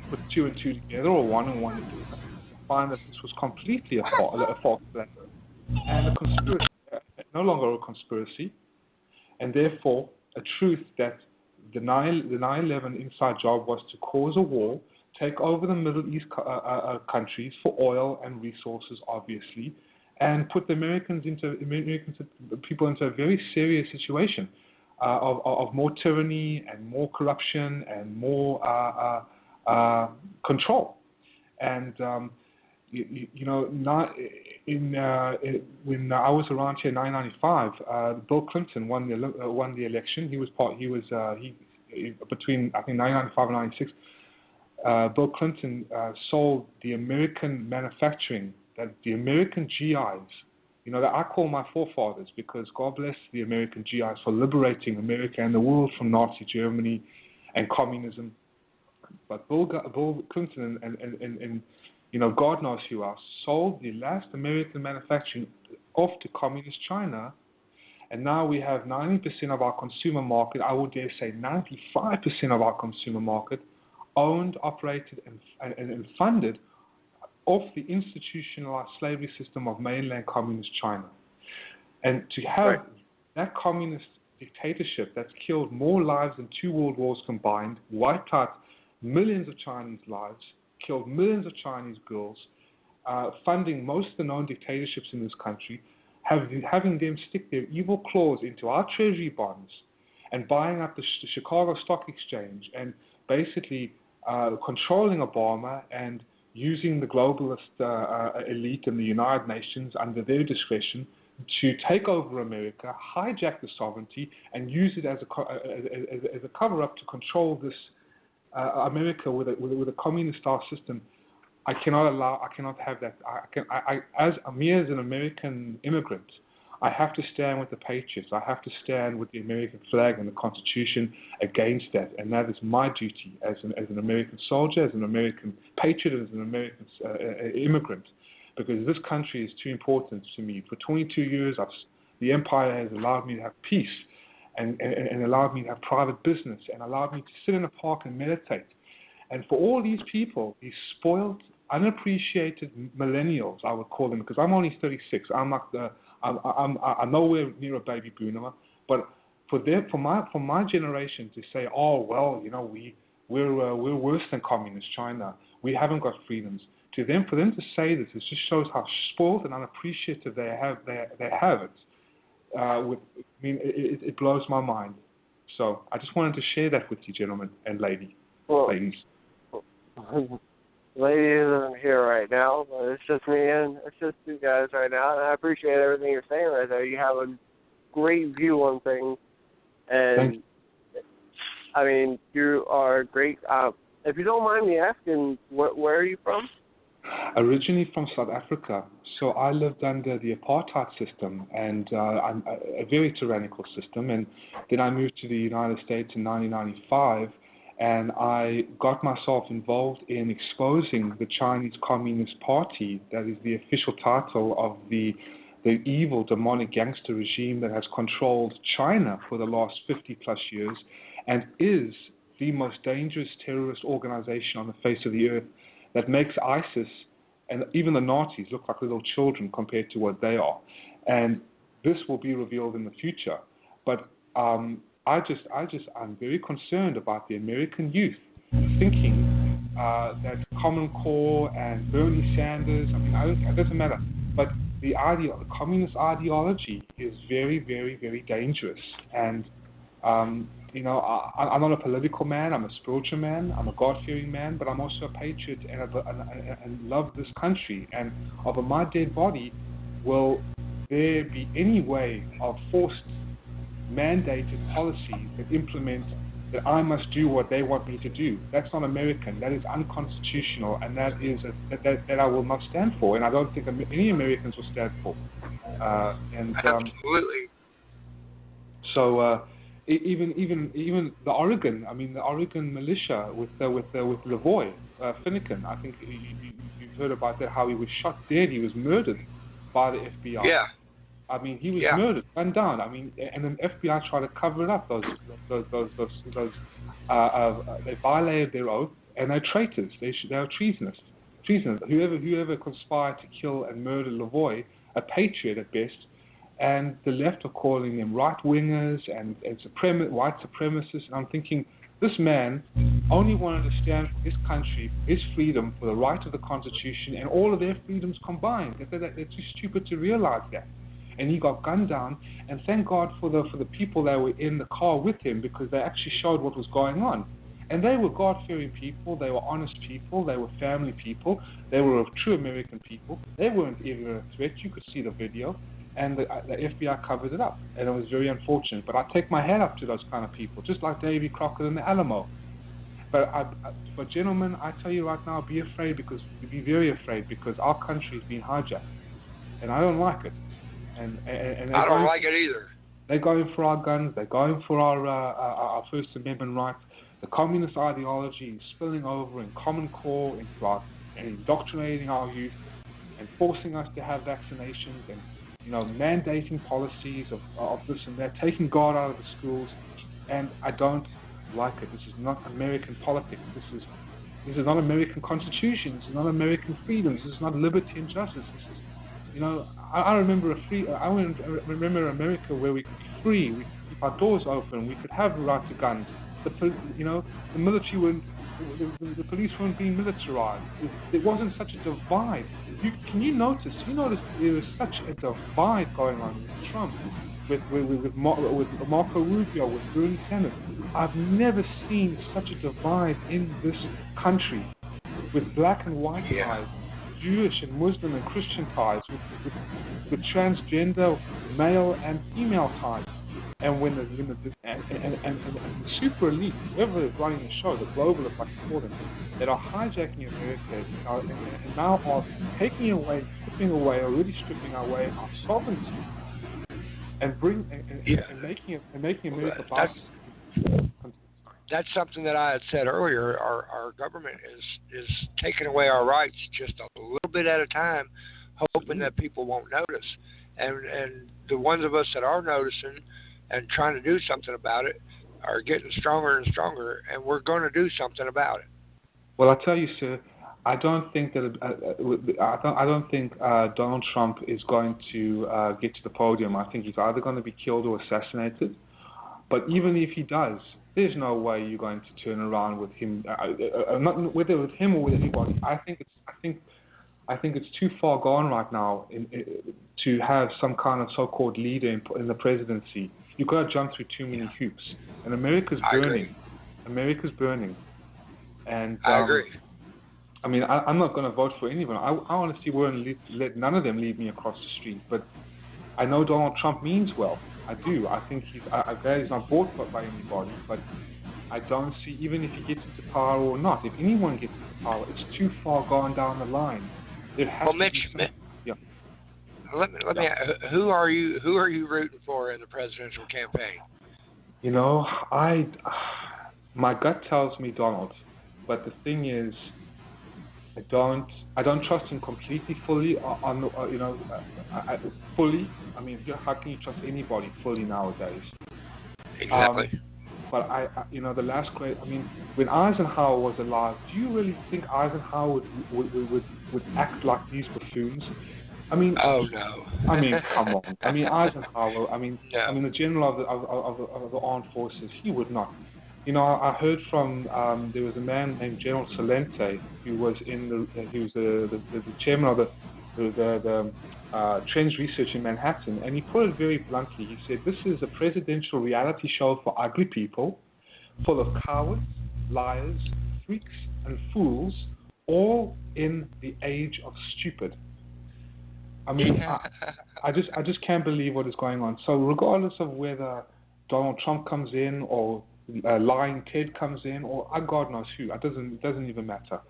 put 2 and 2 together, or 1 and 1 together, and find that this was completely a false flag, and a conspiracy, no longer a conspiracy, and therefore a truth that the 9/11 inside job was to cause a war, take over the Middle East countries for oil and resources, obviously, and put the people into a very serious situation of more tyranny and more corruption and more control. And when I was around here in 1995, Bill Clinton won the election. Between I think 1995 and 96. Bill Clinton sold the American manufacturing, that the American GIs. That I call my forefathers, because God bless the American GIs for liberating America and the world from Nazi Germany and communism. But Bill Clinton and God knows who else sold the last American manufacturing off to communist China, and now we have 90% of our consumer market, I would dare say 95% of our consumer market, owned, operated, and funded off the institutionalized slavery system of mainland communist China. And to have that communist dictatorship that's killed more lives than 2 world wars combined, wiped out millions of Chinese lives, killed millions of Chinese girls, funding most of the known dictatorships in this country, having them stick their evil claws into our treasury bonds and buying up the Chicago Stock Exchange, and basically controlling Obama and using the globalist elite in the United Nations under their discretion to take over America, hijack the sovereignty, and use it as a cover-up to control this America with a communist-style system. I cannot have that. As an American immigrant, I have to stand with the patriots. I have to stand with the American flag and the Constitution against that, and that is my duty as an American soldier, as an American patriot, as an American immigrant, because this country is too important to me. For 22 years, the empire has allowed me to have peace, and allowed me to have private business, and allowed me to sit in a park and meditate. And for all these people, these spoiled, unappreciated millennials, I would call them, because I'm only 36. I'm nowhere near a baby boomer, but for my generation to say, oh well, we're worse than communist China. We haven't got freedoms. For them to say this, it just shows how spoiled and unappreciative they have it. It blows my mind. So I just wanted to share that with you, gentlemen and ladies. Lady isn't here right now, but it's just me and it's just 2 guys right now, and I appreciate everything you're saying right there. You have a great view on things, and I mean, you are great. If you don't mind me asking, where are you from? Originally from South Africa, so I lived under the apartheid system and a very tyrannical system, and then I moved to the United States in 1995, and I got myself involved in exposing the Chinese Communist Party, that is the official title of the evil, demonic gangster regime that has controlled China for the last 50 plus years, and is the most dangerous terrorist organization on the face of the earth, that makes ISIS and even the Nazis look like little children compared to what they are. And this will be revealed in the future. But I'm very concerned about the American youth thinking that Common Core and Bernie Sanders, it doesn't matter, but the communist ideology is very, very, very dangerous. And I'm not a political man. I'm a spiritual man. I'm a God-fearing man, but I'm also a patriot and love this country. And over my dead body, will there be any way of forced, mandated policies that implement that I must do what they want me to do? That's not American. That is unconstitutional, and that is that I will not stand for, and I don't think any Americans will stand for. Absolutely. So even the Oregon militia with Lavoy Finnegan, I think you've heard about that, how he was shot dead, he was murdered by the FBI. Yeah. I mean, he was murdered, gunned down. I mean, and then FBI tried to cover it up. They violated their oath, and they're traitors. They are treasonous. Whoever conspired to kill and murder Lavoy, a patriot at best, and the left are calling them right-wingers and white supremacists. And I'm thinking, this man only wanted to stand for his country, his freedom, for the right of the Constitution, and all of their freedoms combined. They're too stupid to realize that. And he got gunned down, and thank God for the people that were in the car with him, because they actually showed what was going on. And they were God-fearing people, they were honest people, they were family people, they were true American people. They weren't ever a threat. You could see the video. And the FBI covered it up, and it was very unfortunate. But I take my hat up to those kind of people, just like Davy Crockett and the Alamo. But for gentlemen, I tell you right now, be very afraid, because our country is being hijacked, and I don't like it. And I don't like it either. They're going for our guns. They're going for our First Amendment rights. The communist ideology is spilling over in Common Core and indoctrinating our youth and forcing us to have vaccinations and mandating policies of this and that, taking God out of the schools, and I don't like it. This is not American politics. This is not American Constitution. This is not American freedoms. This is not liberty and justice. This is, I remember remember America where we could be free, we could keep our doors open, we could have the right to guns. The military wouldn't. The police weren't being militarized. There wasn't such a divide. You notice there was such a divide going on with Trump, with Marco Rubio, with Bernie Sanders. I've never seen such a divide in this country, with black and white ties, Jewish and Muslim and Christian ties, with transgender male and female ties. And when the super elite, whoever is running the show, the globalists, like you call them, that are hijacking America and now are taking away, stripping stripping away our sovereignty, and making America That's something that I had said earlier. Our government is taking away our rights just a little bit at a time, hoping that people won't notice. And the ones of us that are noticing and trying to do something about it are getting stronger and stronger, and we're going to do something about it. Well, I tell you, sir, I don't think Donald Trump is going to get to the podium. I think he's either going to be killed or assassinated. But even if he does, there's no way you're going to turn around with him. Not whether with him or with anybody. I think it's too far gone right now to have some kind of so-called leader in the presidency. You've got to jump through too many hoops, and America's burning. America's burning, and I agree. I mean, I'm not going to vote for anyone. I honestly won't let none of them lead me across the street. But I know Donald Trump means well. I do. I think he's not bought by anybody. But I don't see, even if he gets into power or not, if anyone gets into power, it's too far gone down the line. There has to be some, Let me. Who are you rooting for in the presidential campaign? My gut tells me Donald, but the thing is, I don't trust him completely, fully. Fully. I mean, how can you trust anybody fully nowadays? Exactly. But the last great. I mean, when Eisenhower was alive, do you really think Eisenhower would act like these buffoons? I mean, oh no. I mean, come on. I mean, Eisenhower. I mean, no. I mean, the general of the armed forces. He would not. I heard from there was a man named General Salente who was the chairman of the trends research in Manhattan, and he put it very bluntly. He said, "This is a presidential reality show for ugly people, full of cowards, liars, freaks, and fools, all in the age of stupid." I mean, I just can't believe what is going on. So regardless of whether Donald Trump comes in or lying Ted comes in or God knows who, it doesn't even matter.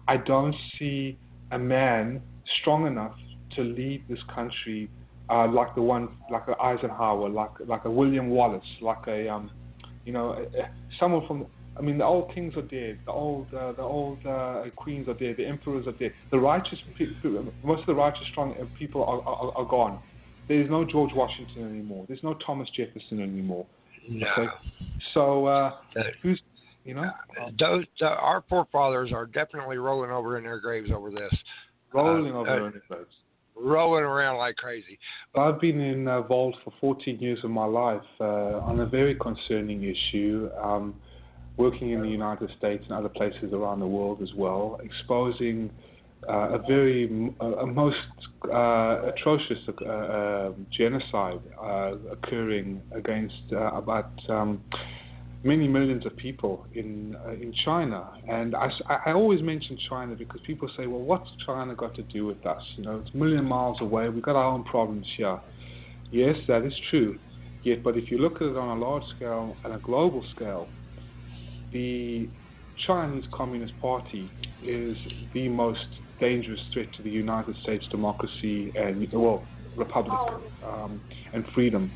I don't see a man strong enough to lead this country like a Eisenhower, like a William Wallace, like a someone from. I mean, the old kings are dead. The old queens are dead. The emperors are dead. The righteous people, most of the righteous, strong people are gone. There is no George Washington anymore. There's no Thomas Jefferson anymore. No. Okay? So who's our forefathers are definitely rolling over in their graves over this. Rolling over in their graves. Rolling around like crazy. I've been involved for 14 years of my life on a very concerning issue. Working in the United States and other places around the world as well, exposing a most atrocious genocide occurring against about many millions of people in China. And I always mention China because people say, well, what's China got to do with us? It's a million miles away. We've got our own problems here. Yes, that is true. Yet, but if you look at it on a large scale and a global scale, the Chinese Communist Party is the most dangerous threat to the United States democracy and, republic and freedom.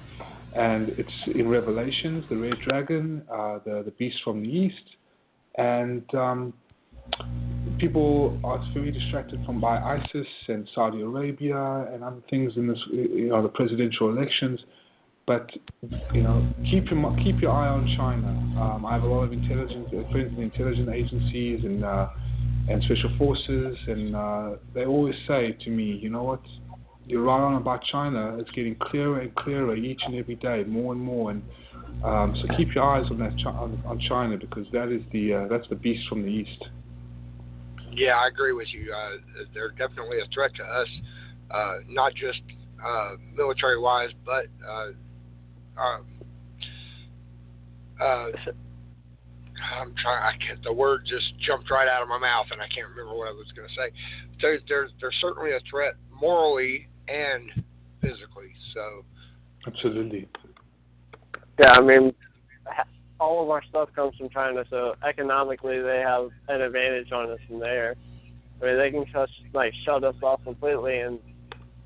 And it's in Revelations, the Red Dragon, the beast from the east, and people are very distracted by ISIS and Saudi Arabia and other things in this, the presidential elections. But keep your eye on China. I have a lot of friends in intelligence agencies and special forces, and they always say to me, you know what, you're right on about China. It's getting clearer and clearer each and every day, more and more. And so keep your eyes on that on China, because that's the beast from the east. Yeah, I agree with you. They're definitely a threat to us, not just military-wise, but the word just jumped right out of my mouth, and I can't remember what I was going to say. They're certainly a threat morally and physically. So. Absolutely. Yeah, I mean, all of our stuff comes from China, so economically they have an advantage on us in there. I mean, they can just shut us off completely, and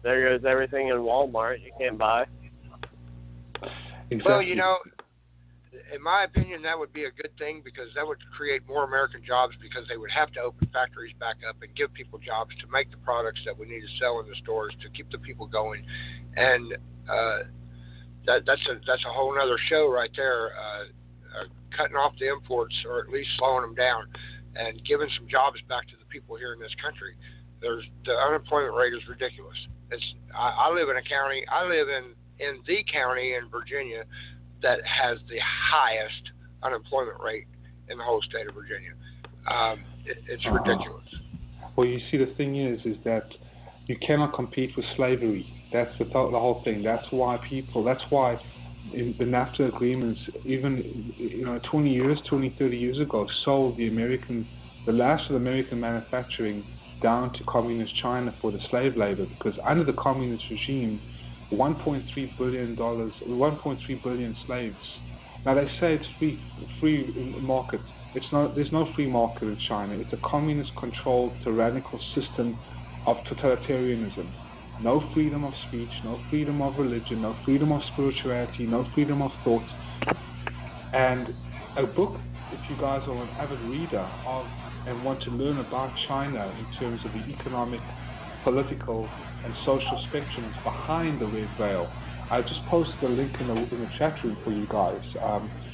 there goes everything in Walmart you can't buy. Exactly. Well, in my opinion, that would be a good thing, because that would create more American jobs, because they would have to open factories back up and give people jobs to make the products that we need to sell in the stores to keep the people going. And that's a whole other show right there, cutting off the imports, or at least slowing them down, and giving some jobs back to the people here in this country. The unemployment rate is ridiculous. I live in a county. I live in the county in Virginia that has the highest unemployment rate in the whole state of Virginia. It's ridiculous. Well, you see, the thing is that you cannot compete with slavery. That's the whole thing. That's why in the NAFTA agreements, even 20, 30 years ago, sold the last of the American manufacturing down to communist China for the slave labor, because under the communist regime, $1.3 billion slaves. Now they say it's free market. There's no free market in China. It's a communist-controlled, tyrannical system of totalitarianism. No freedom of speech, no freedom of religion, no freedom of spirituality, no freedom of thought. And a book, if you guys are an avid reader of and want to learn about China in terms of the economic, political, and social spectrums behind the red veil, I just posted a link in the chat room for you guys.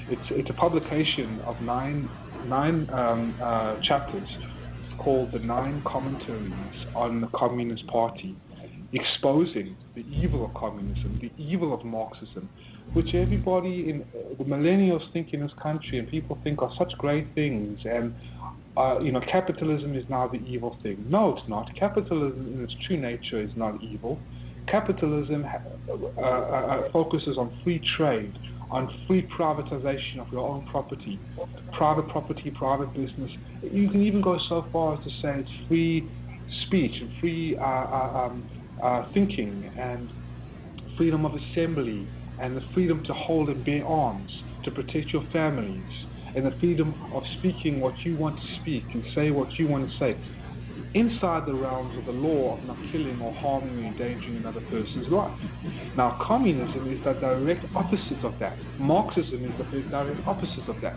It's a publication of nine chapters called The 9 Commentaries on the Communist Party, exposing the evil of communism, the evil of Marxism, which everybody in the millennials think in this country and people think are such great things. And capitalism is now the evil thing. No, it's not. Capitalism in its true nature is not evil. Capitalism focuses on free trade, on free privatization of your own property, private business. You can even go so far as to say it's free speech and free thinking and freedom of assembly and the freedom to hold and bear arms, to protect your families, and the freedom of speaking what you want to speak and say what you want to say, inside the realms of the law of not killing or harming or endangering another person's life. Now, communism is the direct opposite of that. Marxism is the direct opposite of that.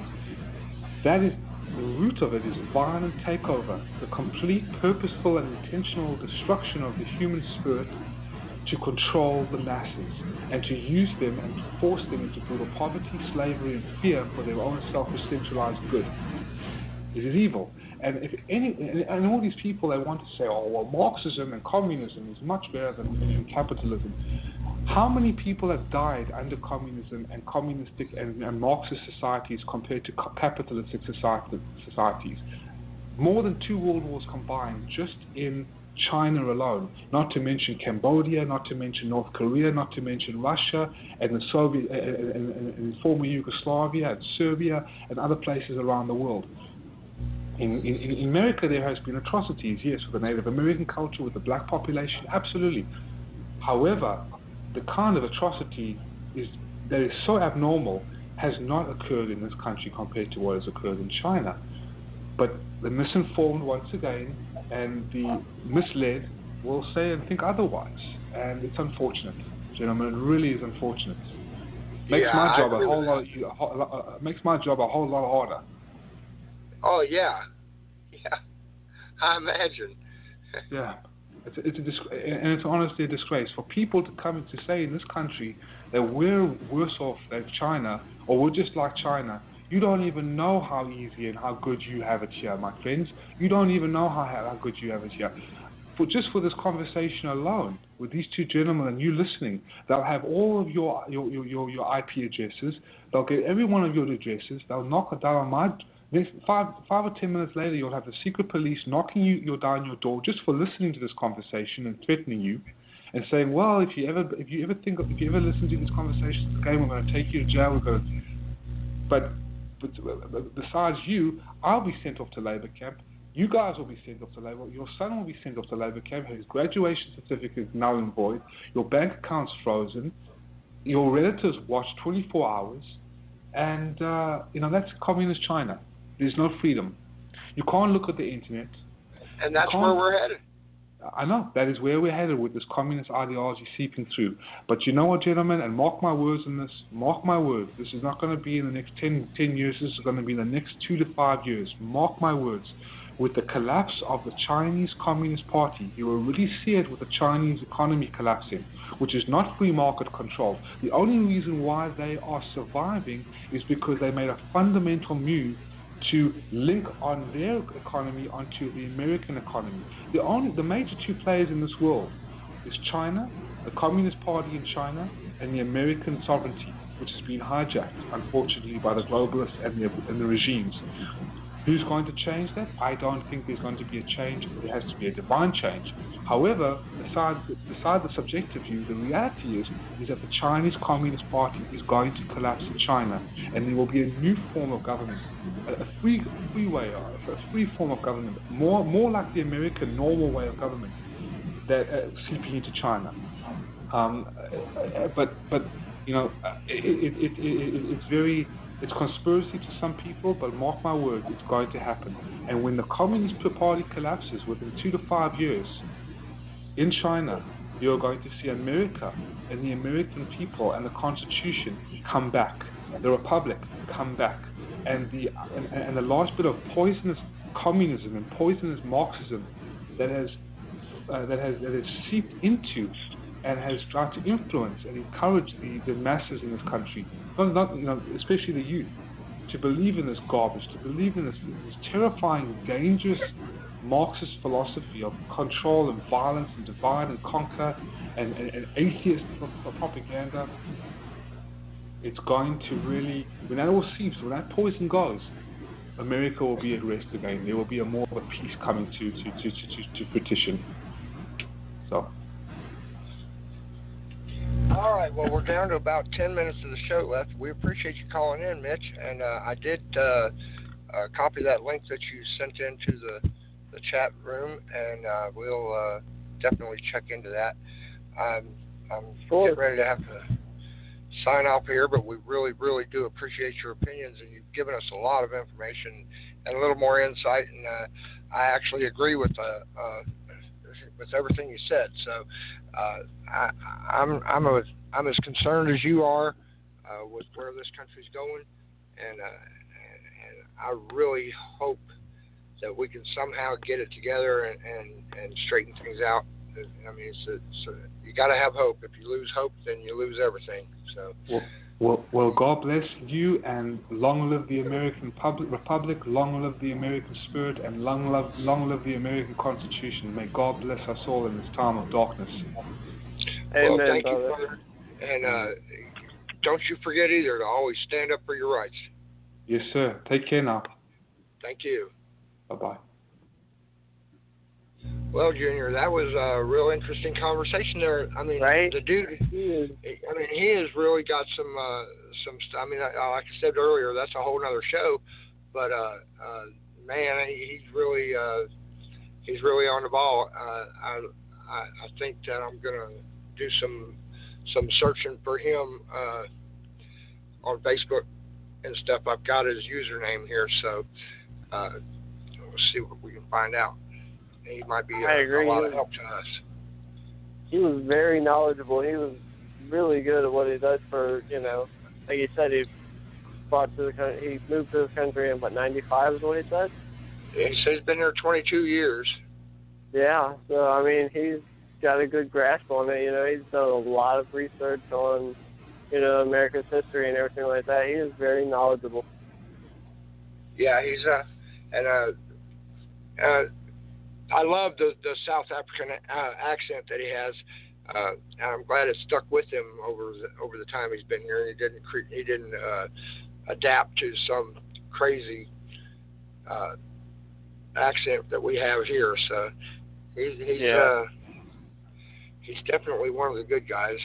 That is, the root of it is violent takeover, the complete, purposeful and intentional destruction of the human spirit to control the masses and to use them and to force them into brutal poverty, slavery and fear for their own selfish centralized good. It is evil. And all these people, they want to say, oh, well, Marxism and communism is much better than capitalism. How many people have died under communism and communistic and Marxist societies compared to capitalistic societies? More than 2 world wars combined just in China alone, not to mention Cambodia, not to mention North Korea, not to mention Russia and the Soviet and former Yugoslavia and Serbia and other places around the world. In America, there has been atrocities, yes, with the Native American culture, with the black population, absolutely. However, the kind of atrocity that is so abnormal has not occurred in this country compared to what has occurred in China. But the misinformed, once again, and the misled will say and think otherwise. And it's unfortunate, gentlemen. It really is unfortunate. Makes my job a whole lot harder. Oh, yeah. Yeah. I imagine. Yeah. It's honestly a disgrace for people to come to say in this country that we're worse off than China or we're just like China. You don't even know how easy and how good you have it here, my friends. You don't even know how good you have it here. Just for this conversation alone, with these 2 gentlemen and you listening, they'll have all of your IP addresses. They'll get every one of your addresses. They'll knock it down on my. 5 or 10 minutes later, you'll have the secret police knocking down your door just for listening to this conversation and threatening you, and saying, "Well, if you ever listen to this conversation again, we're going to take you to jail." But besides you, I'll be sent off to labor camp. You guys will be sent off to labor. Your son will be sent off to labor camp. His graduation certificate is null and void. Your bank account's frozen. Your relatives watch 24 hours, and that's communist China. There's no freedom. You can't look at the internet. And that's where we're headed. I know. That is where we're headed with this communist ideology seeping through. But you know what, gentlemen, and mark my words on this, mark my words, this is not going to be in the next 10 years, this is going to be in the next 2 to 5 years. Mark my words. With the collapse of the Chinese Communist Party, you already see it with the Chinese economy collapsing, which is not free market control. The only reason why they are surviving is because they made a fundamental move to link on their economy onto the American economy. The major 2 players in this world is China, the Communist Party in China, and the American sovereignty, which has been hijacked, unfortunately, by the globalists and the regimes. Who's going to change that? I don't think there's going to be a change. There has to be a divine change. However, beside the subjective view, the reality is that the Chinese Communist Party is going to collapse in China, and there will be a new form of government, a free form of government, more like the American normal way of government, that seeping into China. It's conspiracy to some people, but mark my words, it's going to happen. And when the Communist Party collapses within 2 to 5 years in China, you're going to see America and the American people and the Constitution come back, the Republic come back, and the last bit of poisonous communism and poisonous Marxism that has seeped into and has tried to influence and encourage the masses in this country, especially the youth, to believe in this garbage, to believe in this terrifying, dangerous Marxist philosophy of control and violence and divide and conquer and atheist propaganda. It's going to really, when that all seeps, when that poison goes, America will be at rest again. There will be more of a peace coming to fruition. So. All right. Well, we're down to about 10 minutes of the show left. We appreciate you calling in, Mitch. And I did copy that link that you sent into the chat room, and we'll definitely check into that. I'm getting ready to have to sign off here, but we really, really do appreciate your opinions, and you've given us a lot of information and a little more insight. And I actually agree with everything you said. So I'm as concerned as you are with where this country's going, and I really hope that we can somehow get it together and straighten things out. I mean, you got to have hope. If you lose hope, then you lose everything. So. Well, God bless you, and long live the American Republic, long live the American spirit, and long live the American Constitution. May God bless us all in this time of darkness. Well, Amen, thank brother. you, brother. And don't you forget either to always stand up for your rights. Yes, sir. Take care now. Thank you. Bye-bye. Well, Junior, that was a real interesting conversation there. I mean, right? The dude, he has really got some stuff. I mean, like I said earlier, that's a whole other show. But man, he's really on the ball. I think that I'm gonna do some searching for him on Facebook and stuff. I've got his username here, so we'll see what we can find out. He might be a lot of help to us. He was very knowledgeable. He was really good at what he does for, like you said, he moved to this country in, 95 is what he said? Yeah, he said he's been there 22 years. Yeah, so, I mean, he's got a good grasp on it. He's done a lot of research on, America's history and everything like that. He is very knowledgeable. Yeah, he's I love the South African accent that he has. And I'm glad it stuck with him over the time he's been here. He didn't adapt to some crazy accent that we have here. So he's definitely one of the good guys.